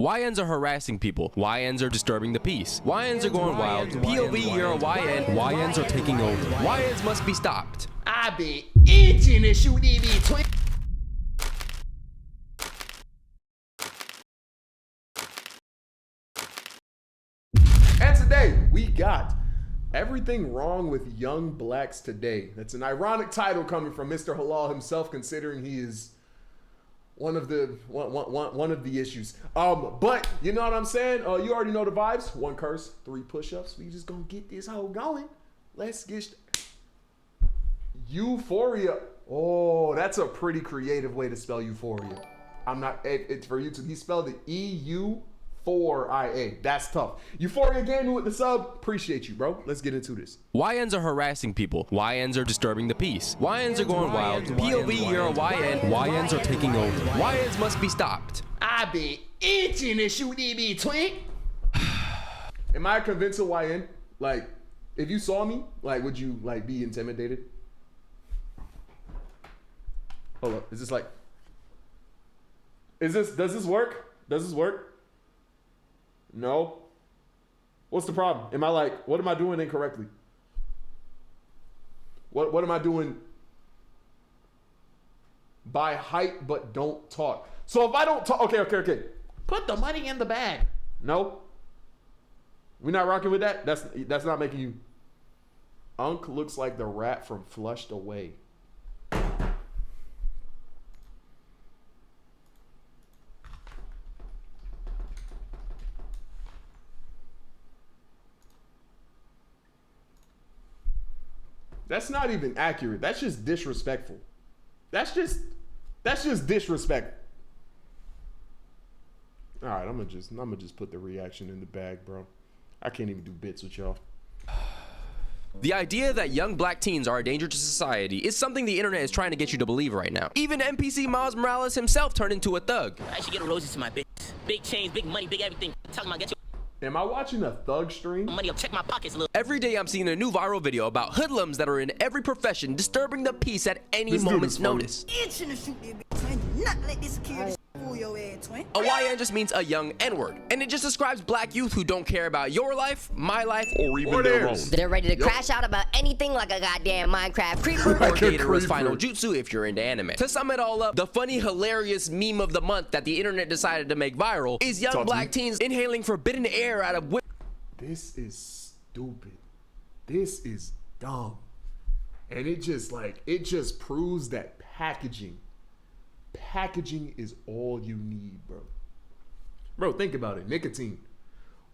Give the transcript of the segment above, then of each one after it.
YNs are harassing people. YNs are disturbing the peace. YNs are going wild. POV, you're a YN. YNs are taking over. YNs must be stopped. I be itching to shoot DB twin. And today we got everything wrong with young blacks today. That's an ironic title coming from Mr. Halal himself, considering he is one of the issues. But you know what I'm saying? You already know the vibes. 1 curse, 3 push-ups. We just gonna get this whole going. Let's get Euphoria. Oh, that's a pretty creative way to spell euphoria. I'm not. It's for YouTube. He spelled it E-U-4-I-A. That's tough. Euphoria Gaming with the sub. Appreciate you, bro. Let's get into this. YNs are harassing people. YNs are disturbing the peace. YNs are going wild. POV, you're a YN. YNs are taking over. YNs must be stopped. I be itching to shoot DB twin. Am I a convincing YN? Like, if you saw me, like, would you like be intimidated? Hold up. Is this like? Does this work? Does this work? No. What's the problem? Am I like, what am I doing incorrectly? What am I doing? Buy hype but don't talk. So if I don't talk, okay. Put the money in the bag. No. We're not rocking with that. That's not making you. Unc looks like the rat from Flushed Away. That's not even accurate. That's just disrespectful. That's just disrespect. All right, I'm gonna just put the reaction in the bag, bro. I can't even do bits with y'all. The idea that young black teens are a danger to society is something the internet is trying to get you to believe right now. Even NPC Miles Morales himself turned into a thug. I should get roses to my bitch. Big chains, big money, big everything. Talking about get your Am I watching a thug stream? money up, check my pockets a little. Every day I'm seeing a new viral video about hoodlums that are in every profession disturbing the peace at any moment's notice. Itching to shoot this bitch, twin. Not let this security fool your ass, twin. A YN just means a young N-word, and it just describes black youth who don't care about your life, my life, or even their own. They're ready to crash out about anything like a goddamn Minecraft creeper or Gator's final jutsu if you're into anime. To sum it all up, the funny, hilarious meme of the month that the internet decided to make viral is young black teens inhaling forbidden air out of This is stupid. This is dumb. And it just proves that packaging is all you need, bro. Bro, think about it. Nicotine.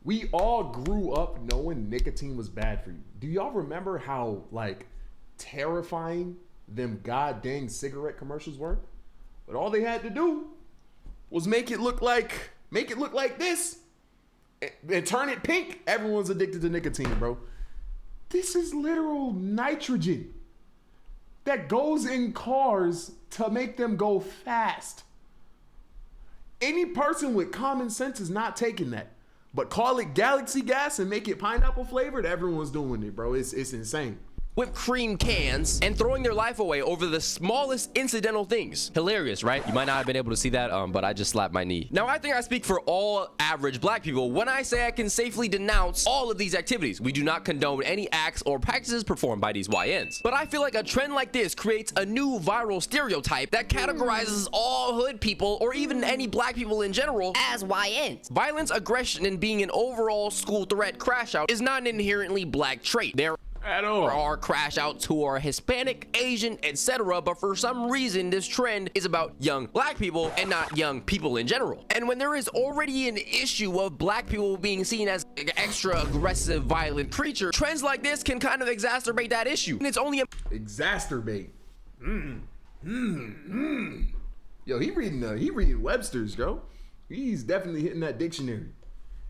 We all grew up knowing nicotine was bad for you. Do y'all remember how like terrifying them goddamn cigarette commercials were? But all they had to do was make it look like this. And turn it pink. Everyone's addicted to nicotine, bro. This is literal nitrogen that goes in cars to make them go fast. Any person with common sense is not taking that. But call it galaxy gas and make it pineapple flavored, everyone's doing it, bro. It's insane. whipped cream cans and throwing their life away over the smallest incidental things. Hilarious, right? You might not have been able to see that, but I just slapped my knee. Now, I think I speak for all average black people when I say I can safely denounce all of these activities. We do not condone any acts or practices performed by these YNs. But I feel like a trend like this creates a new viral stereotype that categorizes all hood people, or even any black people in general, as YNs. Violence, aggression, and being an overall school threat crash out is not an inherently black trait. There are crash outs who are Hispanic, Asian, etc., but for some reason this trend is about young black people and not young people in general. And when there is already an issue of black people being seen as extra aggressive, violent creatures, trends like this can kind of exacerbate that issue. And it's only exacerbate. Yo, he reading Webster's, yo. He's definitely hitting that dictionary.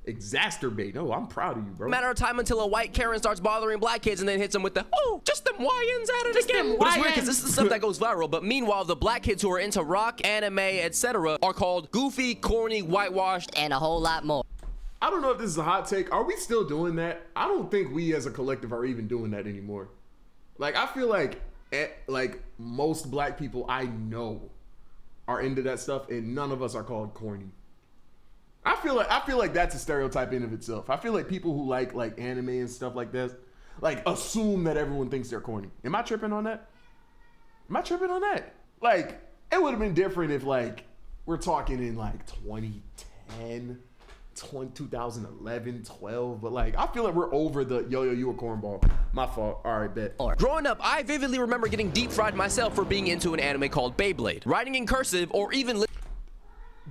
Exacerbate. Oh, I'm proud of you, bro. Matter of time until a white Karen starts bothering black kids and then hits them with the, oh, just them YNs at it again. But it's weird because this is stuff that goes viral. But meanwhile, the black kids who are into rock, anime, etc. are called goofy, corny, whitewashed, and a whole lot more. I don't know if this is a hot take. Are we still doing that? I don't think we as a collective are even doing that anymore. Like, I feel like most black people I know are into that stuff, and none of us are called corny. I feel like that's a stereotype in of itself. I feel like people who like anime and stuff like this, like assume that everyone thinks they're corny. Am I tripping on that? Like, it would have been different if like we're talking in like 2010, 2011, 12, but like I feel like we're over the yo you a cornball. My fault. All right, bet. Growing up, I vividly remember getting deep fried myself for being into an anime called Beyblade, writing in cursive, or even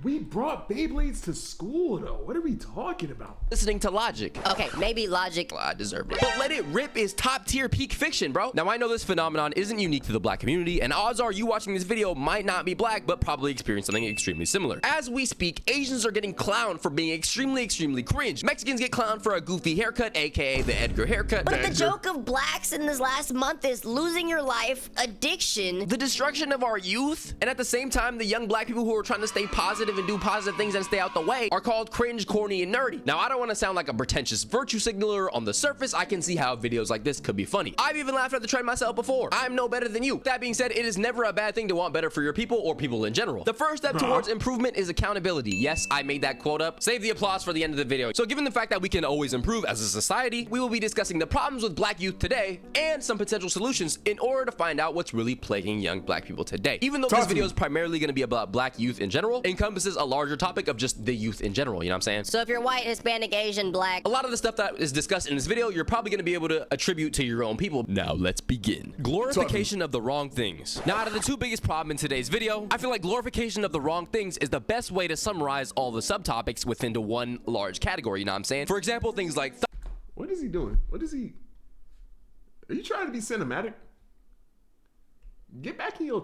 We brought Beyblades to school though. What are we talking about? listening to Logic. Okay, maybe Logic. I deserved it. But Let It Rip is top tier peak fiction, bro. Now, I know this phenomenon isn't unique to the black community, and odds are you watching this video might not be black, but probably experience something extremely similar. As we speak, Asians are getting clowned for being extremely cringe. Mexicans get clowned for a goofy haircut, aka the Edgar haircut. But the joke of blacks in this last month is losing your life, addiction, The destruction of our youth, and at the same time, the young black people who are trying to stay positive and do positive things and stay out the way are called cringe, corny, and nerdy. Now, I don't want to sound like a pretentious virtue signaler. On the surface, I can see how videos like this could be funny. I've even laughed at the trend myself before. I'm no better than you. That being said, it is never a bad thing to want better for your people or people in general. The first step towards improvement is accountability. Yes, I made that quote up. Save the applause for the end of the video. So given the fact that we can always improve as a society, we will be discussing the problems with black youth today and some potential solutions in order to find out what's really plaguing young black people today. Even though this video is primarily going to be about black youth in general, encompasses a larger topic of just the youth in general, you know what I'm saying? so if you're white, Hispanic, Asian, black, A lot of the stuff that is discussed in this video, you're probably going to be able to attribute to your own people. Now, let's begin. Glorification of the wrong things. Now, out of the two biggest problems in today's video, I feel like glorification of the wrong things is the best way to summarize all the subtopics within to one large category, you know what I'm saying? For example, things like What is he doing? Are you trying to be cinematic? Get back in your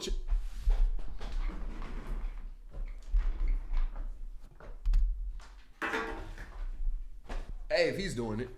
Hey, if he's doing it.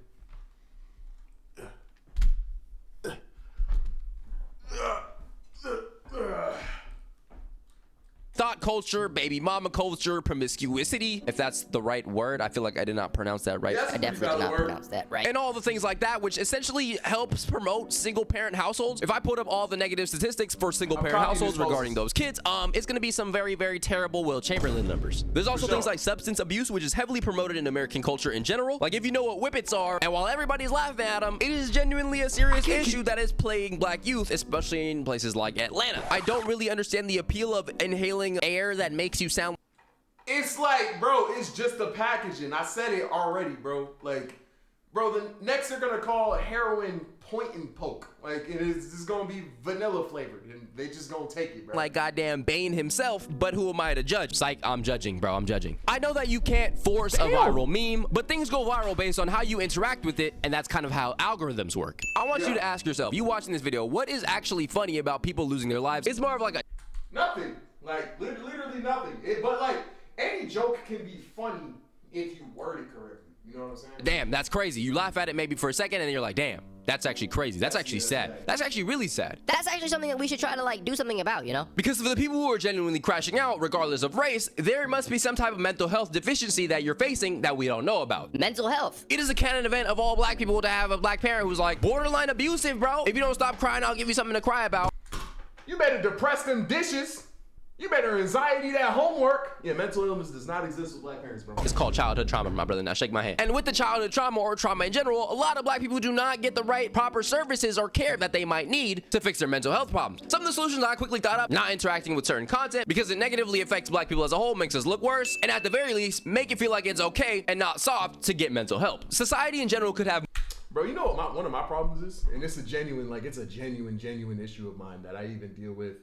thought culture, baby mama culture, promiscuity, if that's the right word. I feel like I did not pronounce that right. I definitely did not pronounce that right. And all the things like that, which essentially helps promote single parent households. If I put up all the negative statistics for single parent households regarding those kids, it's going to be some very, very terrible Will Chamberlain numbers. There's also things like substance abuse, which is heavily promoted in American culture in general. Like if you know what whippets are, and while everybody's laughing at them, it is genuinely a serious issue that is plaguing black youth, especially in places like Atlanta. I don't really understand the appeal of inhaling air that makes you sound. It's like, bro, it's just the packaging. I said it already, bro. Like, bro, the next they're gonna call heroin point and poke. Like, it's just gonna be vanilla flavored, and they just gonna take it, bro. Like goddamn Bane himself, but who am I to judge? Psych, I'm judging, bro. I'm judging. I know that you can't force a viral meme, but things go viral based on how you interact with it, and that's kind of how algorithms work. I want you to ask yourself, you watching this video, what is actually funny about people losing their lives? It's more of like a nothing. Like, literally nothing. But like, any joke can be funny if you word it correctly. You know what I'm saying? damn, that's crazy. You laugh at it maybe for a second, and then you're like, damn, that's actually crazy. That's actually sad. That's actually really sad. That's actually something that we should try to like do something about, you know? Because for the people who are genuinely crashing out, regardless of race, there must be some type of mental health deficiency that you're facing that we don't know about. Mental health. It is a canon event of all black people to have a black parent who's like borderline abusive, bro. If you don't stop crying, I'll give you something to cry about. You better depress them dishes. You better anxiety that homework. Yeah, mental illness does not exist with black parents, bro. It's called childhood trauma, my brother. Now shake my hand. And with the childhood trauma or trauma in general, a lot of black people do not get the right proper services or care that they might need to fix their mental health problems. Some of the solutions I quickly thought up: not interacting with certain content because it negatively affects black people as a whole, makes us look worse, and at the very least, make it feel like it's okay and not soft to get mental help. Society in general could have. Bro, you know what one of my problems is? And it's a genuine issue of mine that I even deal with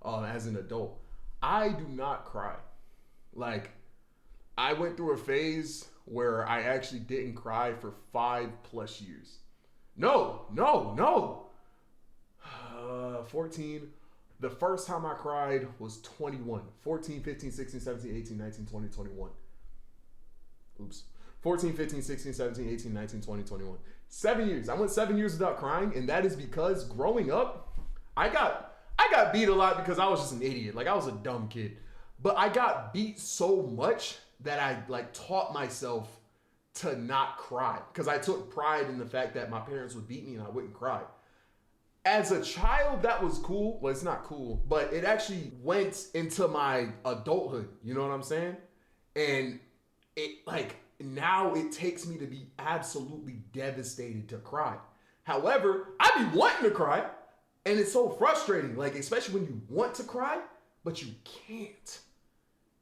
as an adult. I do not cry. Like, I went through a phase where I actually didn't cry for 5+ years. No. 14. The first time I cried was 21. 14, 15, 16, 17, 18, 19, 20, 21. Oops. 14, 15, 16, 17, 18, 19, 20, 21. 7 years. I went 7 years without crying, and that is because growing up, I got beat a lot because I was just an idiot. Like, I was a dumb kid. But I got beat so much that I, like, taught myself to not cry. Because I took pride in the fact that my parents would beat me and I wouldn't cry. As a child, that was cool. Well, it's not cool, but it actually went into my adulthood. You know what I'm saying? And it like now it takes me to be absolutely devastated to cry. However, I be wanting to cry, and it's so frustrating, like especially when you want to cry, but you can't.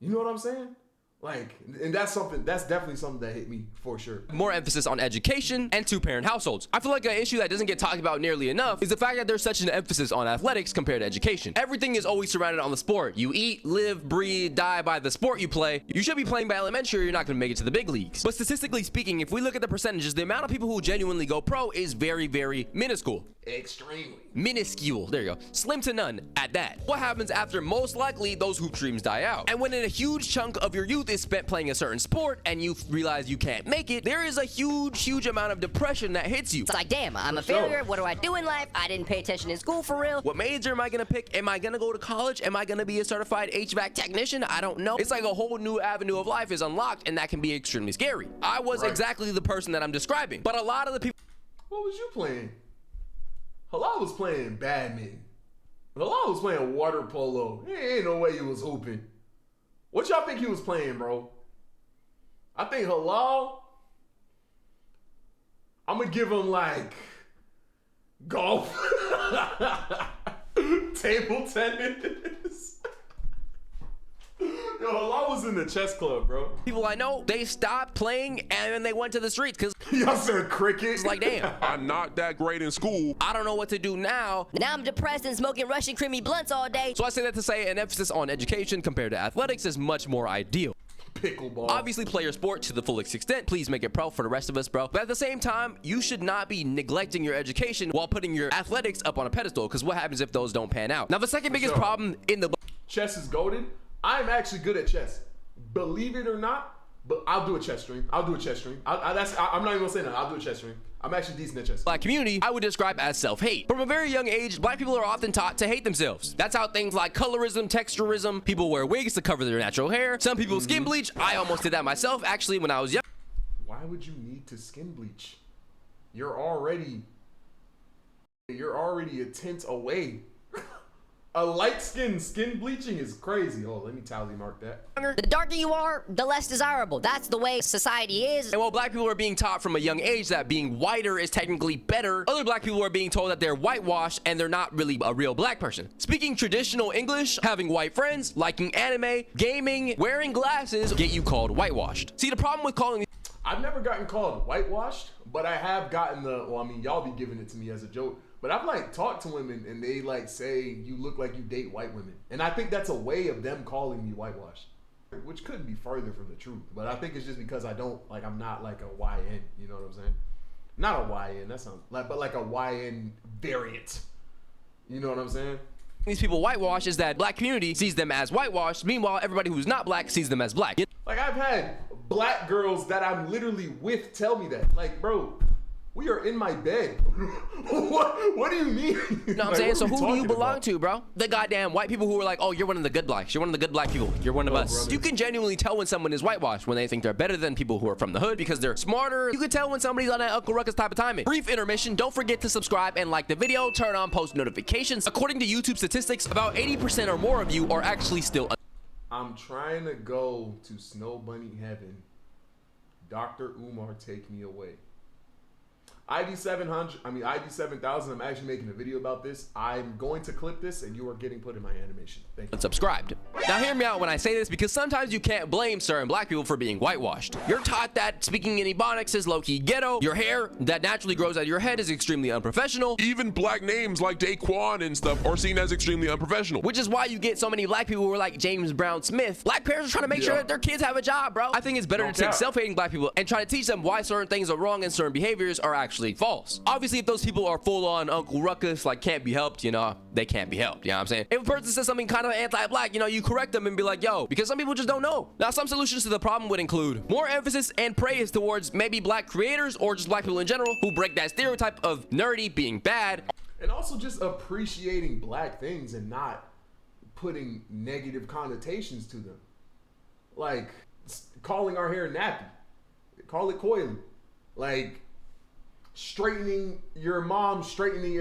You know what I'm saying? Like, and that's definitely something that hit me for sure. More emphasis on education and two-parent households. I feel like an issue that doesn't get talked about nearly enough is the fact that there's such an emphasis on athletics compared to education. Everything is always surrounded on the sport. You eat, live, breathe, die by the sport you play. You should be playing by elementary or you're not going to make it to the big leagues. But statistically speaking, if we look at the percentages, the amount of people who genuinely go pro is very, very minuscule. Extremely. Minuscule. There you go. Slim to none at that. What happens after most likely those hoop dreams die out? And when in a huge chunk of your youth is spent playing a certain sport and you realize you can't make it, there is a huge amount of depression that hits you. It's like, damn, I'm a failure. What do I do in life? I didn't pay attention in school for real. What major am I gonna pick? Am I gonna go to college? Am I gonna be a certified HVAC technician? I don't know. It's like a whole new avenue of life is unlocked, and that can be extremely scary. I was exactly the person that I'm describing, but a lot of the people. What was you playing? Halal was playing badminton. Halal was playing water polo. Ain't no way he was hooping. What y'all think he was playing, bro? I think Halal, I'm gonna give him like golf, table tennis. Yo, Halal was in the chess club, bro. People I know, they stopped playing and then they went to the streets because Y'all said cricket. it's like, damn, I'm not that great in school. I don't know what to do now. Now I'm depressed and smoking Russian creamy blunts all day. So I say that to say an emphasis on education compared to athletics is much more ideal. Pickleball. Obviously play your sport to the fullest extent. Please make it pro for the rest of us, bro. But at the same time, you should not be neglecting your education while putting your athletics up on a pedestal, because what happens if those don't pan out? Now, the second biggest problem in the chess is goated. I'm actually good at chess. Believe it or not, but I'll do a chess stream. I'm not even gonna say that. I'll do a chess stream. I'm actually decent at chess. Black community, I would describe as self-hate. From a very young age, black people are often taught to hate themselves. That's how things like colorism, texturism, people wear wigs to cover their natural hair. Some people skin bleach. I almost did that myself, actually, when I was young. Why would you need to skin bleach? You're already a tint away. A light skin bleaching is crazy. Oh, let me tally mark that. The darker you are, the less desirable. That's the way society is. And while black people are being taught from a young age that being whiter is technically better, other black people are being told that they're whitewashed and they're not really a real black person. Speaking traditional English, having white friends, liking anime, gaming, wearing glasses get you called whitewashed. See, the problem with calling I've never gotten called whitewashed, but I have gotten y'all be giving it to me as a joke. But I've like talked to women and they like say you look like you date white women. And I think that's a way of them calling me whitewashed, which couldn't be further from the truth. But I think it's just because I'm not like a YN, you know what I'm saying? Not a YN, that sounds like, but like a YN variant. You know what I'm saying? these people whitewash is that black community sees them as whitewashed. Meanwhile, everybody who's not black sees them as black. Like I've had black girls that I'm literally with tell me that. Like, bro, we are in my bed. What do you mean? You know what I'm saying? So who do you belong to, bro? The goddamn white people who are like, oh, you're one of the good blacks. You're one of the good black people. You're one of us. Brother. You can genuinely tell when someone is whitewashed, when they think they're better than people who are from the hood because they're smarter. You can tell when somebody's on that Uncle Ruckus type of timing. Brief intermission. Don't forget to subscribe and like the video. Turn on post notifications. According to YouTube statistics, about 80% or more of you are actually still. I'm trying to go to Snow Bunny Heaven. Dr. Umar, take me away. ID 7000, I'm actually making a video about this. I'm going to clip this and you are getting put in my animation. Thank you. Subscribed. Now hear me out when I say this, because sometimes you can't blame certain black people for being whitewashed. You're taught that speaking in Ebonics is low-key ghetto. Your hair that naturally grows out of your head is extremely unprofessional. Even black names like Daquan and stuff are seen as extremely unprofessional. Which is why you get so many black people who are like James Brown Smith. Black parents are trying to make sure that their kids have a job, bro. I think it's better to take self-hating black people and try to teach them why certain things are wrong and certain behaviors are actually false. Obviously, if those people are full on Uncle Ruckus, like can't be helped, you know, they can't be helped. You know what I'm saying? If a person says something kind of anti-black, you know, you correct them and be like, yo, because some people just don't know. Now, some solutions to the problem would include more emphasis and praise towards maybe black creators or just black people in general who break that stereotype of nerdy being bad. And also just appreciating black things and not putting negative connotations to them. Like calling our hair nappy. Call it coily. Like straightening your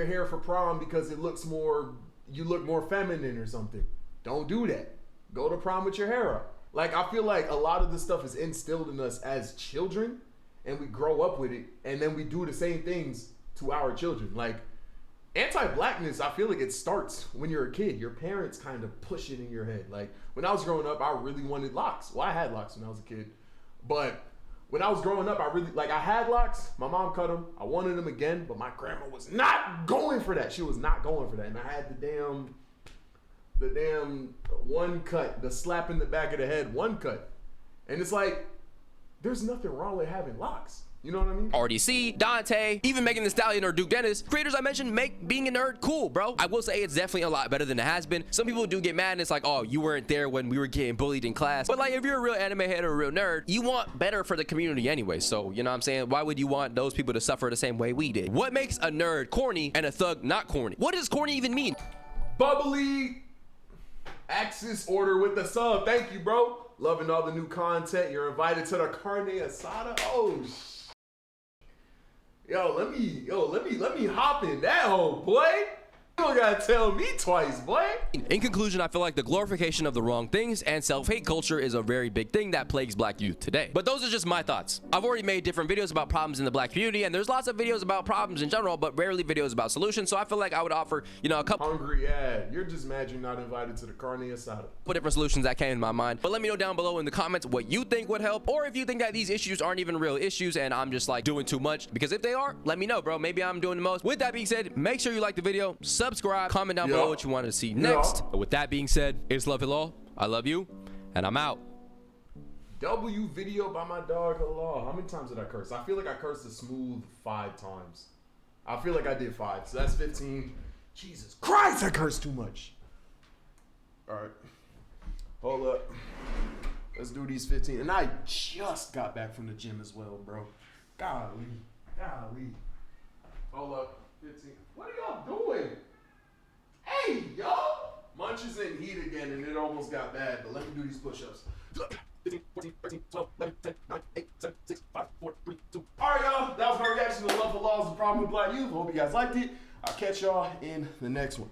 hair for prom because it looks you look more feminine or something. Don't do that. Go to prom with your hair up. Like, I feel like a lot of this stuff is instilled in us as children, and we grow up with it, and then we do the same things to our children. Like, anti-blackness, I feel like it starts when you're a kid. Your parents kind of push it in your head. Like, when I was growing up, I really wanted locks. Well, I had locks when I was a kid. But when I was growing up, I had locks. My mom cut them. I wanted them again, but my grandma was not going for that. She was not going for that. And I had the damn one cut, the slap in the back of the head one cut. And it's like, there's nothing wrong with having locks. You know what I mean? RDC, Dante, even Megan Thee Stallion or Duke Dennis, creators I mentioned make being a nerd cool, bro. I will say it's definitely a lot better than it has been. Some people do get mad and it's like, oh, you weren't there when we were getting bullied in class. But like, if you're a real anime head or a real nerd, you want better for the community anyway. So, you know what I'm saying? Why would you want those people to suffer the same way we did? What makes a nerd corny and a thug not corny? What does corny even mean? Bubbly Axis order with the sub. Thank you, bro. Loving all the new content. You're invited to the carne asada. Oh, let me hop in that hole, boy. You don't gotta tell me twice, boy. In conclusion, I feel like the glorification of the wrong things and self-hate culture is a very big thing that plagues black youth today. But those are just my thoughts. I've already made different videos about problems in the black community, and there's lots of videos about problems in general, but rarely videos about solutions. So I feel like I would offer, you know, a couple hungry ad. You're just mad you're not invited to the carne asada. different solutions that came in my mind. But let me know down below in the comments what you think would help, or if you think that these issues aren't even real issues and I'm just like doing too much. Because if they are, let me know, bro. Maybe I'm doing the most. With that being said, make sure you like the video, subscribe, comment down below what you want to see next. But with that being said, it's LuvHilal. I love you, and I'm out. W video by my dog Halal. How many times did I curse? I feel like I cursed a smooth 5 times. I feel like I did 5, so that's 15. Jesus Christ, I cursed too much. All right, hold up. Let's do these 15. And I just got back from the gym as well, bro. Golly. Hold up, 15. What are y'all doing? Hey, y'all! Munch is in heat again, and it almost got bad, but let me do these push-ups. 15, 14, 13, 12, 11, 10, 9, 8, 7, 6, 5, 4, 3, 2. All right, y'all. That was my reaction to LuvHilal's The Problem with Black Youth. Hope you guys liked it. I'll catch y'all in the next one.